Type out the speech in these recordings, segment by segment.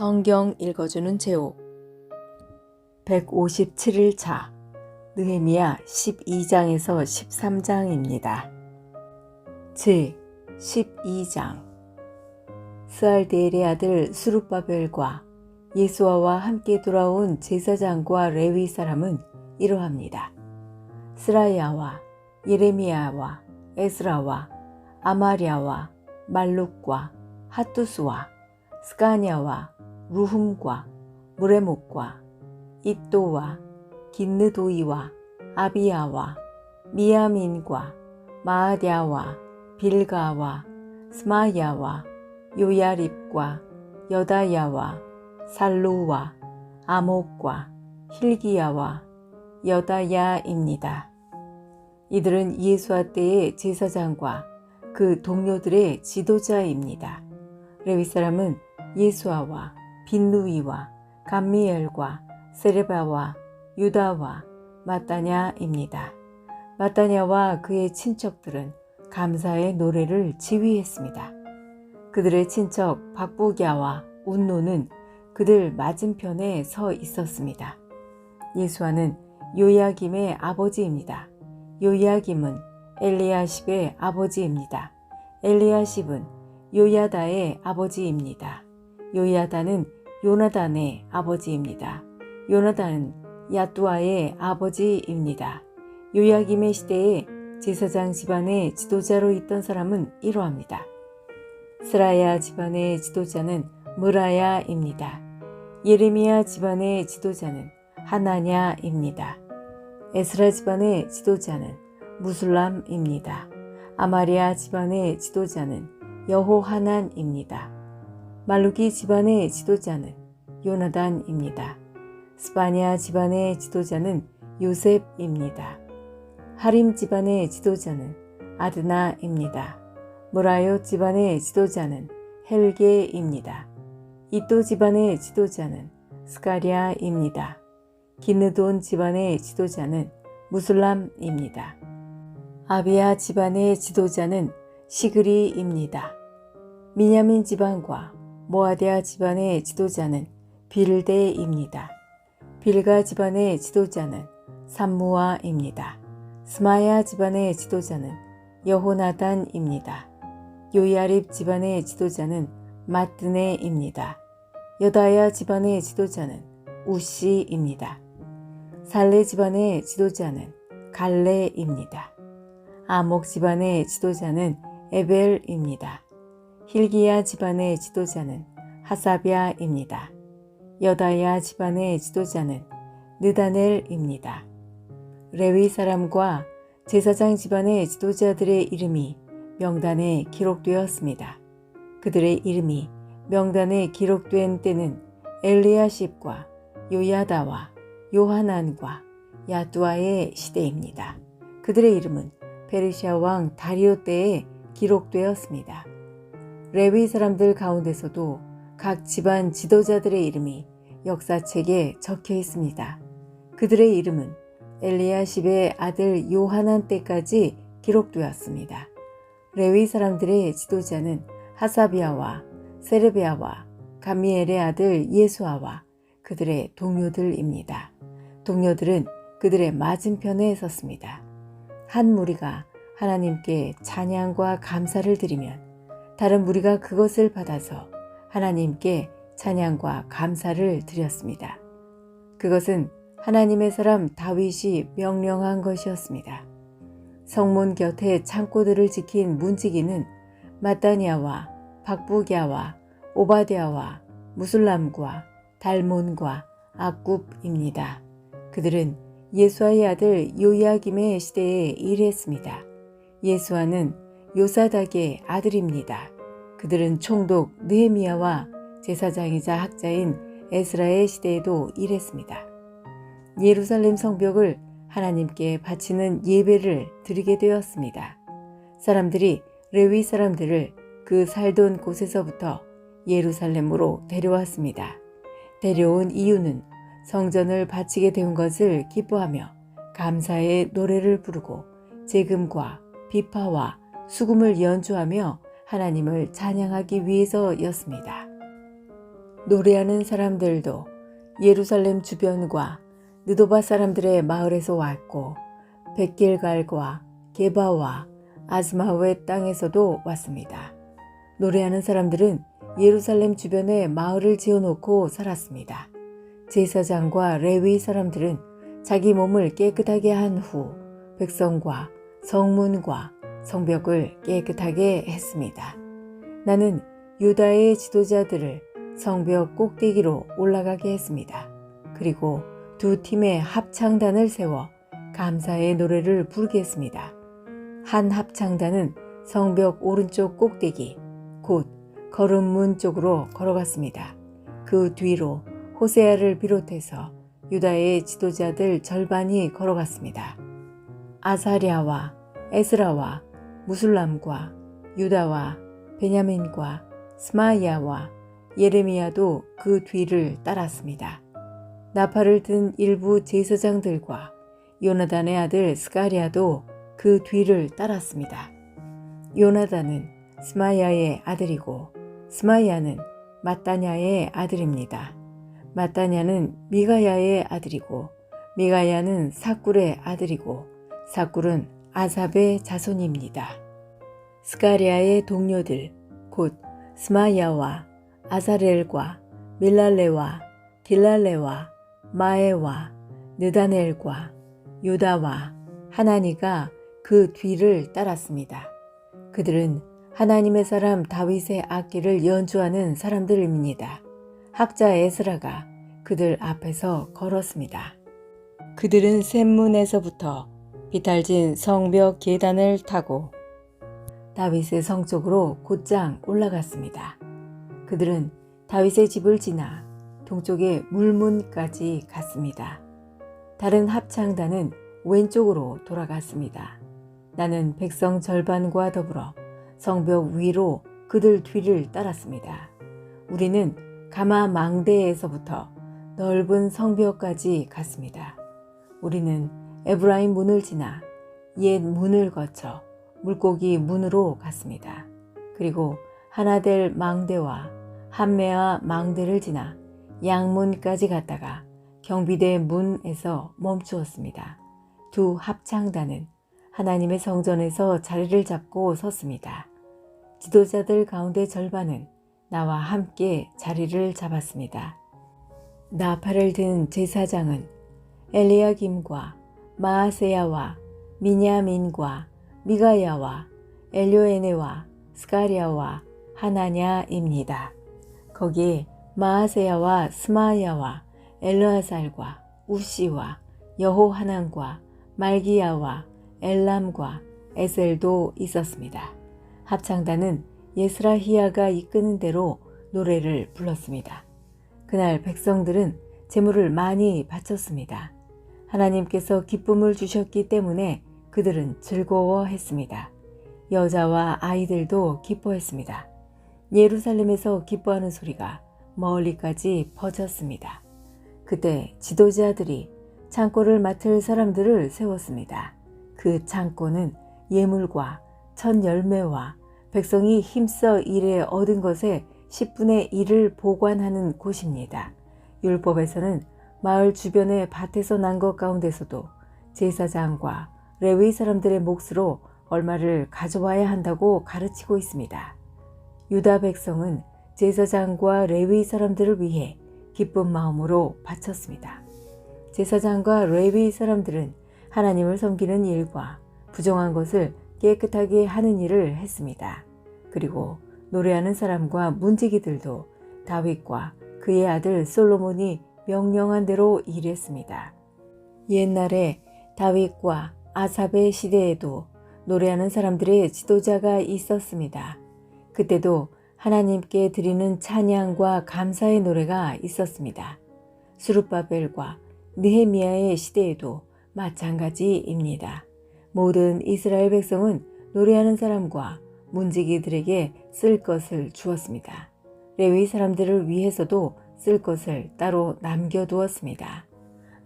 성경 읽어주는 제목 157일차 느헤미야 12장에서 13장입니다. 제 12장 스알디엘의 아들 스룹바벨과 예수아와 함께 돌아온 제사장과 레위 사람은 이러합니다. 스라야와 예레미야와 에스라와 아마랴와 말룩과 핫두스와 스가냐와 루훔과 무레목과 iddo와 긴느도이와 아비야와 미야민과 마아랴와 빌가와 스마야와 요야립과 여다야와 살루와 아목과 힐기야와 여다야입니다. 이들은 예수아 때의 제사장과 그 동료들의 지도자입니다. 레위 사람은 예수아와 빈누이와 감미엘과 세레바와 유다와 마따냐입니다. 마따냐와 그의 친척들은 감사의 노래를 지휘했습니다. 그들의 친척 박부갸와 운노는 그들 맞은편에 서 있었습니다. 예수아는 요야김의 아버지입니다. 요야김은 엘리야십의 아버지입니다. 엘리야십은 요야다의 아버지입니다. 요야다는 요나단의 아버지입니다. 요나단은 야뚜아의 아버지입니다. 요야김의 시대에 제사장 집안의 지도자로 있던 사람은 이러합니다. 스라야 집안의 지도자는 무라야입니다. 예레미야 집안의 지도자는 하나냐입니다. 에스라 집안의 지도자는 무술람입니다. 아마랴 집안의 지도자는 여호하난입니다. 말루기 집안의 지도자는 요나단입니다. 스바냐 집안의 지도자는 요셉입니다. 하림 집안의 지도자는 아드나입니다. 무라요 집안의 지도자는 헬게입니다. iddo 집안의 지도자는 스가랴입니다. 긴느돈 집안의 지도자는 무술람입니다. 아비야 집안의 지도자는 시그리입니다. 미냐민 집안과 모아디아 집안의 지도자는 빌데입니다. 빌가 집안의 지도자는 삼무아입니다. 스마야 집안의 지도자는 여호나단입니다. 요야립 집안의 지도자는 마뜨네입니다. 여다야 집안의 지도자는 우시입니다. 살레 집안의 지도자는 갈레입니다. 아목 집안의 지도자는 에벨입니다. 힐기야 집안의 지도자는 하사랴입니다. 여다야 집안의 지도자는 느다넬입니다. 레위 사람과 제사장 집안의 지도자들의 이름이 명단에 기록되었습니다. 그들의 이름이 명단에 기록된 때는 엘리야십과 요야다와 요하난과 야뚜아의 시대입니다. 그들의 이름은 페르시아 왕 다리오 때에 기록되었습니다. 레위 사람들 가운데서도 각 집안 지도자들의 이름이 역사책에 적혀 있습니다. 그들의 이름은 엘리야십의 아들 요하난 때까지 기록되었습니다. 레위 사람들의 지도자는 하사비아와 세르비아와 감미엘의 아들 예수아와 그들의 동료들입니다. 동료들은 그들의 맞은편에 섰습니다. 한 무리가 하나님께 찬양과 감사를 드리면 다른 무리가 그것을 받아서 하나님께 찬양과 감사를 드렸습니다. 그것은 하나님의 사람 다윗이 명령한 것이었습니다. 성문 곁에 창고들을 지킨 문지기는 마따냐와 박부갸와 오바댜와 무술람과 달몬과 악굽입니다. 그들은 예수아의 아들 요야김의 시대에 일했습니다. 예수아는 요사닥의 아들입니다. 그들은 총독 느헤미야와 제사장이자 학자인 에스라의 시대에도 일했습니다. 예루살렘 성벽을 하나님께 바치는 예배를 드리게 되었습니다. 사람들이 레위 사람들을 그 살던 곳에서부터 예루살렘으로 데려왔습니다. 데려온 이유는 성전을 바치게 된 것을 기뻐하며 감사의 노래를 부르고 제금과 비파와 수금을 연주하며 하나님을 찬양하기 위해서였습니다. 노래하는 사람들도 예루살렘 주변과 느도바 사람들의 마을에서 왔고 벳길갈과 게바와 아즈마웨 땅에서도 왔습니다. 노래하는 사람들은 예루살렘 주변에 마을을 지어놓고 살았습니다. 제사장과 레위 사람들은 자기 몸을 깨끗하게 한 후 백성과 성문과 성벽을 깨끗하게 했습니다. 나는 유다의 지도자들을 성벽 꼭대기로 올라가게 했습니다. 그리고 두 팀의 합창단을 세워 감사의 노래를 부르게 했습니다. 한 합창단은 성벽 오른쪽 꼭대기, 곧 거름문 쪽으로 걸어갔습니다. 그 뒤로 호세아를 비롯해서 유다의 지도자들 절반이 걸어갔습니다. 아사랴와 에스라와 무술람과 유다와 베냐민과 스마야와 예레미야도 그 뒤를 따랐습니다. 나팔을 든 일부 제사장들과 요나단의 아들 스가랴도 그 뒤를 따랐습니다. 요나단은 스마야의 아들이고 스마야는 마따냐의 아들입니다. 마따냐는 미가야의 아들이고 미가야는 사꿀의 아들이고 사꿀은 아삽의 자손입니다. 스가랴의 동료들 곧 스마야와 아사렐과 밀랄레와 길랄레와 마에와 느다넬과 유다와 하나니가 그 뒤를 따랐습니다. 그들은 하나님의 사람 다윗의 악기를 연주하는 사람들입니다. 학자 에스라가 그들 앞에서 걸었습니다. 그들은 샘문에서부터 비탈진 성벽 계단을 타고 다윗의 성 쪽으로 곧장 올라갔습니다. 그들은 다윗의 집을 지나 동쪽의 물문까지 갔습니다. 다른 합창단은 왼쪽으로 돌아갔습니다. 나는 백성 절반과 더불어 성벽 위로 그들 뒤를 따랐습니다. 우리는 가마 망대에서부터 넓은 성벽까지 갔습니다. 우리는 에브라임 문을 지나 옛 문을 거쳐 물고기 문으로 갔습니다. 그리고 하나델 망대와 한메아 망대를 지나 양문까지 갔다가 경비대 문에서 멈추었습니다. 두 합창단은 하나님의 성전에서 자리를 잡고 섰습니다. 지도자들 가운데 절반은 나와 함께 자리를 잡았습니다. 나팔을 든 제사장은 엘리야김과 마아세야와 미냐민과 미가야와 엘요에네와 스가랴와 하나냐입니다. 거기에 마아세야와 스마야와 엘르아살과 우시와 여호하난과 말기야와 엘람과 에셀도 있었습니다. 합창단은 예스라히야가 이끄는 대로 노래를 불렀습니다. 그날 백성들은 제물을 많이 바쳤습니다. 하나님께서 기쁨을 주셨기 때문에 그들은 즐거워했습니다. 여자와 아이들도 기뻐했습니다. 예루살렘에서 기뻐하는 소리가 멀리까지 퍼졌습니다. 그때 지도자들이 창고를 맡을 사람들을 세웠습니다. 그 창고는 예물과 첫 열매와 백성이 힘써 일해 얻은 것의 10분의 1을 보관하는 곳입니다. 율법에서는 마을 주변의 밭에서 난 것 가운데서도 제사장과 레위 사람들의 몫으로 얼마를 가져와야 한다고 가르치고 있습니다. 유다 백성은 제사장과 레위 사람들을 위해 기쁜 마음으로 바쳤습니다. 제사장과 레위 사람들은 하나님을 섬기는 일과 부정한 것을 깨끗하게 하는 일을 했습니다. 그리고 노래하는 사람과 문지기들도 다윗과 그의 아들 솔로몬이 명령한 대로 일했습니다. 옛날에 다윗과 아삽의 시대에도 노래하는 사람들의 지도자가 있었습니다. 그때도 하나님께 드리는 찬양과 감사의 노래가 있었습니다. 스룹바벨과 느헤미야의 시대에도 마찬가지입니다. 모든 이스라엘 백성은 노래하는 사람과 문지기들에게 쓸 것을 주었습니다. 레위 사람들을 위해서도 쓸 것을 따로 남겨두었습니다.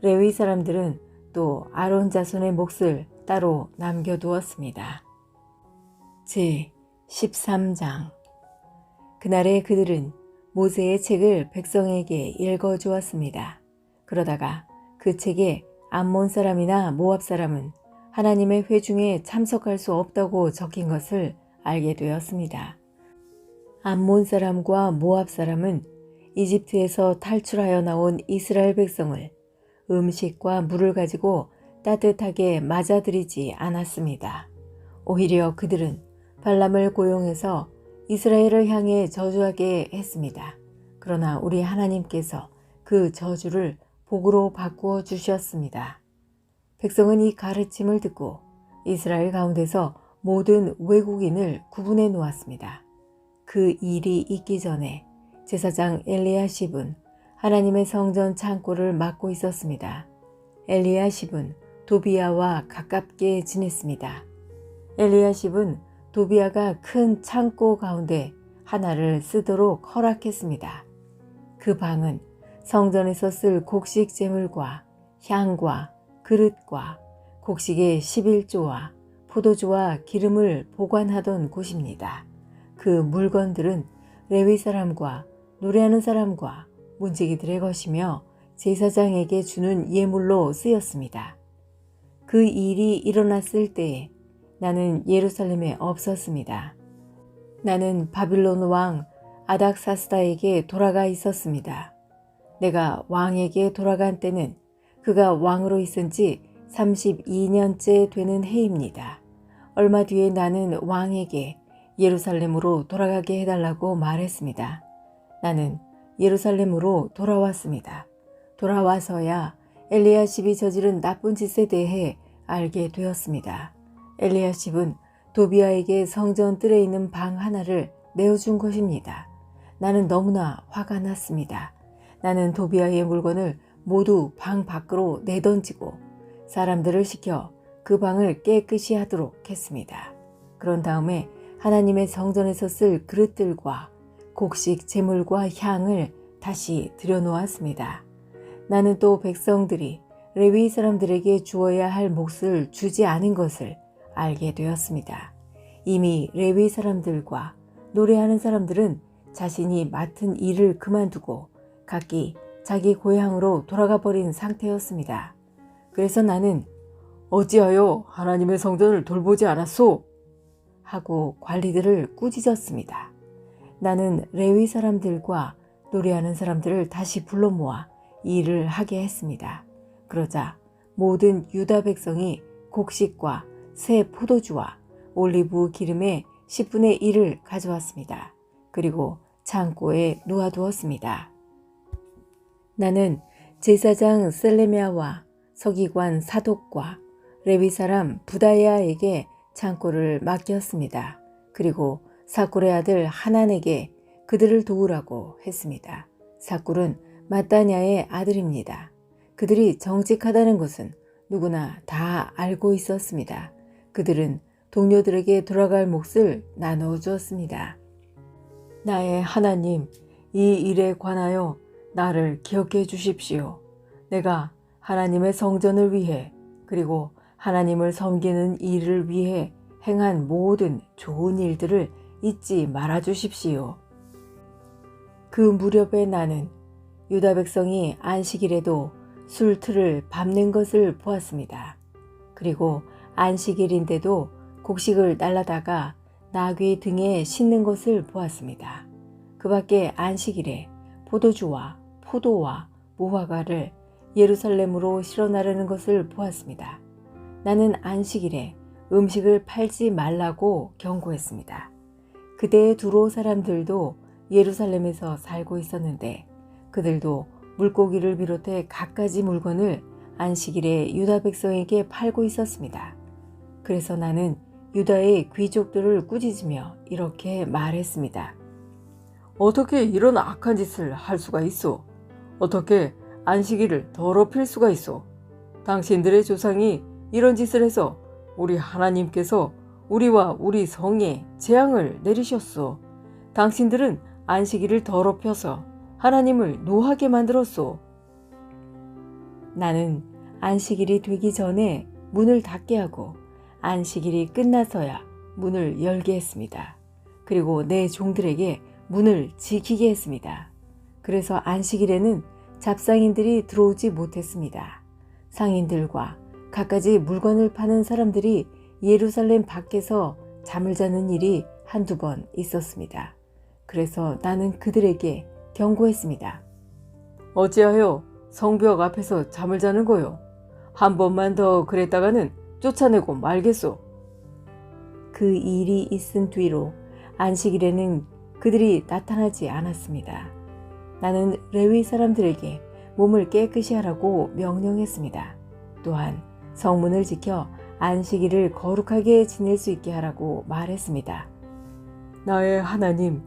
레위 사람들은 또 아론 자손의 몫을 따로 남겨두었습니다. 제 13장. 그날에 그들은 모세의 책을 백성에게 읽어주었습니다. 그러다가 그 책에 암몬 사람이나 모압 사람은 하나님의 회중에 참석할 수 없다고 적힌 것을 알게 되었습니다. 암몬 사람과 모압 사람은 이집트에서 탈출하여 나온 이스라엘 백성을 음식과 물을 가지고 따뜻하게 맞아들이지 않았습니다. 오히려 그들은 발람을 고용해서 이스라엘을 향해 저주하게 했습니다. 그러나 우리 하나님께서 그 저주를 복으로 바꾸어 주셨습니다. 백성은 이 가르침을 듣고 이스라엘 가운데서 모든 외국인을 구분해 놓았습니다. 그 일이 있기 전에 제사장 엘리야십은 하나님의 성전 창고를 맡고 있었습니다. 엘리야십은 도비야와 가깝게 지냈습니다. 엘리야십은 도비야가 큰 창고 가운데 하나를 쓰도록 허락했습니다. 그 방은 성전에서 쓸 곡식 제물과 향과 그릇과 곡식의 11조와 포도주와 기름을 보관하던 곳입니다. 그 물건들은 레위 사람과 노래하는 사람과 문지기들의 것이며 제사장에게 주는 예물로 쓰였습니다. 그 일이 일어났을 때에 나는 예루살렘에 없었습니다. 나는 바빌론 왕 아닥사스다에게 돌아가 있었습니다. 내가 왕에게 돌아간 때는 그가 왕으로 있은 지 32년째 되는 해입니다. 얼마 뒤에 나는 왕에게 예루살렘으로 돌아가게 해달라고 말했습니다. 나는 예루살렘으로 돌아왔습니다. 돌아와서야 엘리야십이 저지른 나쁜 짓에 대해 알게 되었습니다. 엘리야십은 도비야에게 성전 뜰에 있는 방 하나를 내어준 것입니다. 나는 너무나 화가 났습니다. 나는 도비야의 물건을 모두 방 밖으로 내던지고 사람들을 시켜 그 방을 깨끗이 하도록 했습니다. 그런 다음에 하나님의 성전에서 쓸 그릇들과 곡식 제물과 향을 다시 들여놓았습니다. 나는 또 백성들이 레위 사람들에게 주어야 할 몫을 주지 않은 것을 알게 되었습니다. 이미 레위 사람들과 노래하는 사람들은 자신이 맡은 일을 그만두고 각기 자기 고향으로 돌아가 버린 상태였습니다. 그래서 나는 어찌하여 하나님의 성전을 돌보지 않았소? 하고 관리들을 꾸짖었습니다. 나는 레위 사람들과 노래하는 사람들을 다시 불러 모아 일을 하게 했습니다. 그러자 모든 유다 백성이 곡식과 새 포도주와 올리브 기름의 10분의 1을 가져왔습니다. 그리고 창고에 놓아두었습니다. 나는 제사장 셀레미야와 서기관 사독과 레위 사람 부다야에게 창고를 맡겼습니다. 그리고 사꿀의 아들 하난에게 그들을 도우라고 했습니다. 사꿀은 마따냐의 아들입니다. 그들이 정직하다는 것은 누구나 다 알고 있었습니다. 그들은 동료들에게 돌아갈 몫을 나눠주었습니다. 나의 하나님, 이 일에 관하여 나를 기억해 주십시오. 내가 하나님의 성전을 위해 그리고 하나님을 섬기는 일을 위해 행한 모든 좋은 일들을 잊지 말아 주십시오. 그 무렵에 나는 유다 백성이 안식일에도 술틀을 밟는 것을 보았습니다. 그리고 안식일인데도 곡식을 날라다가 나귀 등에 싣는 것을 보았습니다. 그 밖에 안식일에 포도주와 포도와 무화과를 예루살렘으로 실어 나르는 것을 보았습니다. 나는 안식일에 음식을 팔지 말라고 경고했습니다. 그때의 두로 사람들도 예루살렘에서 살고 있었는데 그들도 물고기를 비롯해 갖가지 물건을 안식일에 유다 백성에게 팔고 있었습니다. 그래서 나는 유다의 귀족들을 꾸짖으며 이렇게 말했습니다. 어떻게 이런 악한 짓을 할 수가 있어? 어떻게 안식일을 더럽힐 수가 있어? 당신들의 조상이 이런 짓을 해서 우리 하나님께서 우리와 우리 성에 재앙을 내리셨소. 당신들은 안식일을 더럽혀서 하나님을 노하게 만들었소. 나는 안식일이 되기 전에 문을 닫게 하고 안식일이 끝나서야 문을 열게 했습니다. 그리고 내 종들에게 문을 지키게 했습니다. 그래서 안식일에는 잡상인들이 들어오지 못했습니다. 상인들과 갖가지 물건을 파는 사람들이 예루살렘 밖에서 잠을 자는 일이 한두 번 있었습니다. 그래서 나는 그들에게 경고했습니다. 어찌하여 성벽 앞에서 잠을 자는 거요? 한 번만 더 그랬다가는 쫓아내고 말겠소. 그 일이 있은 뒤로 안식일에는 그들이 나타나지 않았습니다. 나는 레위 사람들에게 몸을 깨끗이 하라고 명령했습니다. 또한 성문을 지켜 안식일을 거룩하게 지낼 수 있게 하라고 말했습니다. 나의 하나님,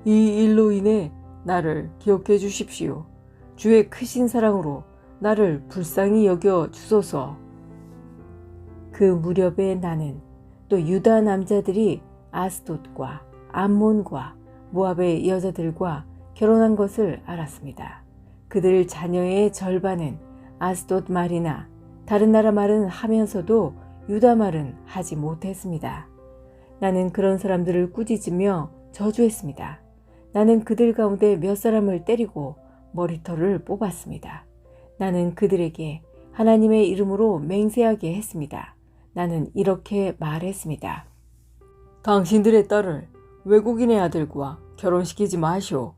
이 일로 인해 나를 기억해 주십시오. 주의 크신 사랑으로 나를 불쌍히 여겨 주소서. 그 무렵에 나는 또 유다 남자들이 아스돗과 암몬과 모압의 여자들과 결혼한 것을 알았습니다. 그들 자녀의 절반은 아스돗 말이나 다른 나라 말은 하면서도 유다 말은 하지 못했습니다. 나는 그런 사람들을 꾸짖으며 저주했습니다. 나는 그들 가운데 몇 사람을 때리고 머리털을 뽑았습니다. 나는 그들에게 하나님의 이름으로 맹세하게 했습니다. 나는 이렇게 말했습니다. 당신들의 딸을 외국인의 아들과 결혼시키지 마시오.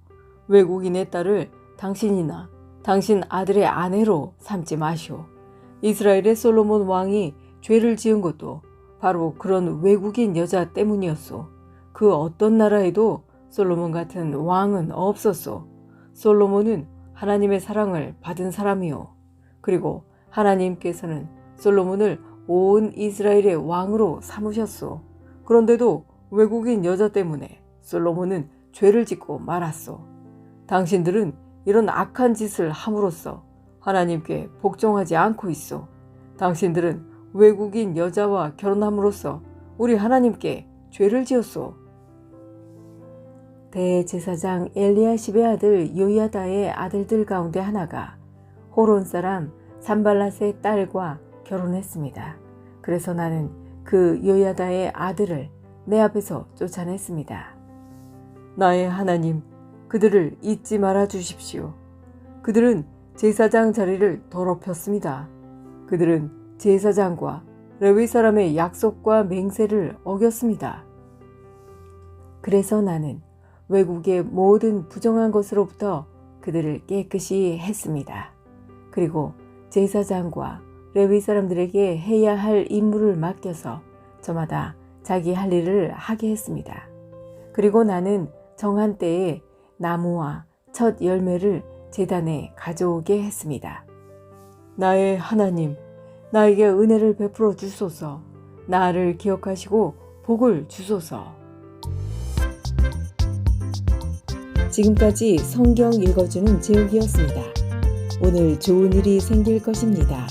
외국인의 딸을 당신이나 당신 아들의 아내로 삼지 마시오. 이스라엘의 솔로몬 왕이 죄를 지은 것도 바로 그런 외국인 여자 때문이었소. 그 어떤 나라에도 솔로몬 같은 왕은 없었소. 솔로몬은 하나님의 사랑을 받은 사람이요. 그리고 하나님께서는 솔로몬을 온 이스라엘의 왕으로 삼으셨소. 그런데도 외국인 여자 때문에 솔로몬은 죄를 짓고 말았소. 당신들은 이런 악한 짓을 함으로써 하나님께 복종하지 않고 있소. 당신들은 외국인 여자와 결혼함으로써 우리 하나님께 죄를 지었소. 대제사장 엘리야십의 아들 요야다의 아들들 가운데 하나가 호론 사람 산발랏의 딸과 결혼했습니다. 그래서 나는 그 요야다의 아들을 내 앞에서 쫓아냈습니다. 나의 하나님, 그들을 잊지 말아 주십시오. 그들은 제사장 자리를 더럽혔습니다. 그들은 제사장과 레위 사람의 약속과 맹세를 어겼습니다. 그래서 나는 외국의 모든 부정한 것으로부터 그들을 깨끗이 했습니다. 그리고 제사장과 레위 사람들에게 해야 할 임무를 맡겨서 저마다 자기 할 일을 하게 했습니다. 그리고 나는 정한 때에 나무와 첫 열매를 제단에 가져오게 했습니다. 나의 하나님, 나에게 은혜를 베풀어 주소서. 나를 기억하시고 복을 주소서. 지금까지 성경 읽어주는 제욱이었습니다. 오늘 좋은 일이 생길 것입니다.